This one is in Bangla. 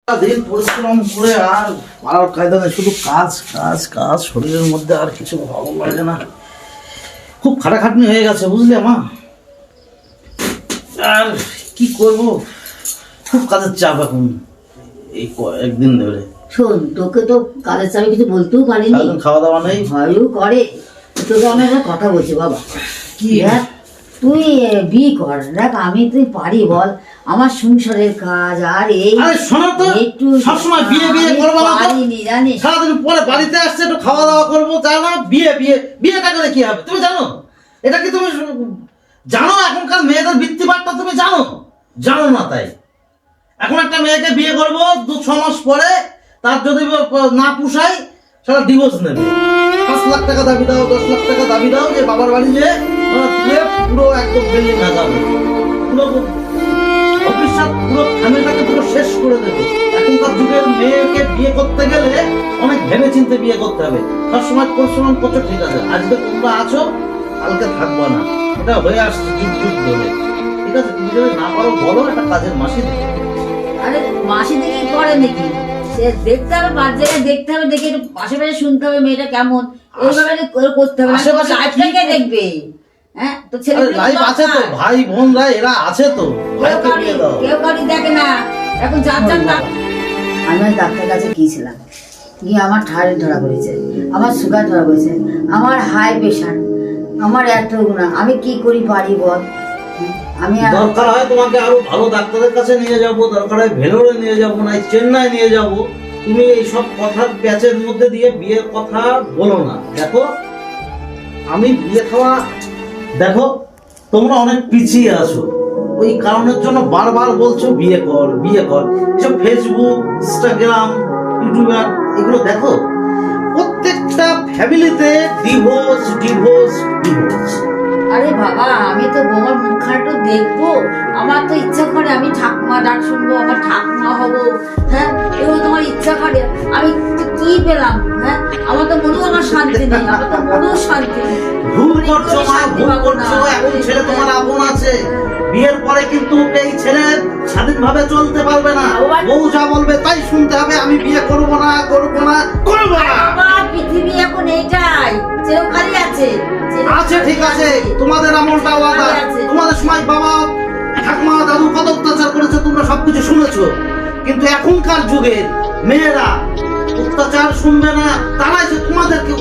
দিন পরিশ্রম করে আর পারার কায়দা নেই, শুধু কাজ কাজ কাজ, শরীরের মধ্যে আর কিছু ভালো লাগে না। খুব খাটাখাটনি হয়ে গেছে বুঝলি মা, আর কি করব, খুব কাজের চাপ এখন এই একদিন ধরে। শোন, তোকে তো কাজের চাপে কিছু বলতেও পারিনি। সারাদিন খাওয়া দাওয়া নেই, ভালো করে। তোকে আমি একটা কথা বলছি বাবা, কি দেখ তুই বিয়ে কর, দেখ আমি তুই পারি বল, আমার সংসারের কাজ আর এই আরে শোনো তো, একটু সবসময় বিয়ে বিয়ে করবো না তো? পারিনি জানিস। সারাদিন পরে বাড়িতে আসছে একটু খাওয়া দাওয়া করবো, তাই না? বিয়ে বিয়ে বিয়েটা করে কি হবে তুমি জানো? এটা কি তুমি জানো? এখনকার মেয়েদের বৃত্তিবাদটা তুমি জানো? জানো না তাই এখন একটা মেয়েকে বিয়ে করবো 2-6 মাস পরে তার যদি না পুষাই সেটা ডিভোর্স নেবে। 5 লাখ টাকা দাবি দাও, 10 লাখ টাকা দাবি দাও, যে বাবার বাড়ি যে পুরো একদম বিল্ডিং লাগাবে, পুরো ভবিষ্যৎ পুরো ফ্যামিলিটাকে পুরো শেষ করে দেবে। এখনকার যুগের মেয়েকে বিয়ে করতে গেলে অনেক ভেবে চিন্তে বিয়ে করতে হবে। সবসময় পরিশ্রম করছো ঠিক আছে, আজকে তোমরা আছো কালকে থাকবো না, এটা হয়ে আসছে যুগ যুগ ধরে। ঠিক আছে, তুমি যদি না পারো বলো, একটা কাজের মাসি দেবে। আরে মাসি দেখি করে নাকি, সে দেখতে হবে, 5 জায়গায় দেখতে হবে, দেখে একটু পাশে পাশে শুনতে হবে মেয়েটা কেমন, এইভাবে করতে হবে। আশেপাশে লাইফটাকে দেখবে, হ্যাঁ তো ছেলে লাইফ আছে তো, ভাই বোনরা এরা আছে তো, ভাইকে বিয়ে দাও। কেউ কারি দেখে না এখন, যার যার। আমি ডাক্তার কাছে গিয়েছিলাম, গিয়ে আমার থাইরয়েড ধরা পড়েছে, আমার সুগার ধরা পড়েছে, আমার হাই প্রেশার, আমার এত গুণা, আমি কি করি পারি বল? আমি দরকার হয় তোমাকে আরো ভালো ডাক্তারের কাছে নিয়ে যাবো, দরকার হয় ভেলোরে নিয়ে যাবো, না চেন্নাই নিয়ে যাবো। তুমি এইসব কথার প্যাচের মধ্যে দিয়ে বিয়ের কথা বলো না। দেখো আমি বিয়ে খাওয়া, দেখো তোমরা অনেক পিছিয়ে আছো, ওই কারণের জন্য বারবার বলছো বিয়ে কর বিয়ে কর। এসব ফেসবুক, ইনস্টাগ্রাম, ইউটিউবার এগুলো দেখো, প্রত্যেকটা ফ্যামিলিতে ডিভোর্স ডিভোর্স ডিভোর্স। আরে বাবা, আমি তো বউর মুখখানাটা দেখবো, আমার তো ইচ্ছা করে আমি ঠাকুমা ডাক শুনবো, আমার ঠাকুমা হবো, হ্যাঁ এগুলো তোমার ইচ্ছা করে। আমি তো কি পেলাম? হ্যাঁ আমার তো মনেও আমার শান্তি নেই, আমার তো মনেও শান্তি নেই। ভুল করছো মা, ভুল করছো। এখন ছেলে তোমার আপন আছে, বিয়ের পরে কিন্তু এই ছেলে স্বাধীনভাবে চলতে পারবে না। বউ যা বলবে তাই শুনতে হবে। আমি বিয়ে করবো না করবো না করবো না। বাবা পৃথিবী এখন এইটাই, চিরকালই আছে। আছে ঠিক আছে, তোমাদের আমলটা আলাদা। তোমাদের সময় বাবা ঠাকুমা দাদু কত অত্যাচার করেছে তোমরা সবকিছু শুনেছো, কিন্তু এখনকার যুগে মেয়েরা অত্যাচার শুনবে না, তারাই যে তোমাদেরকে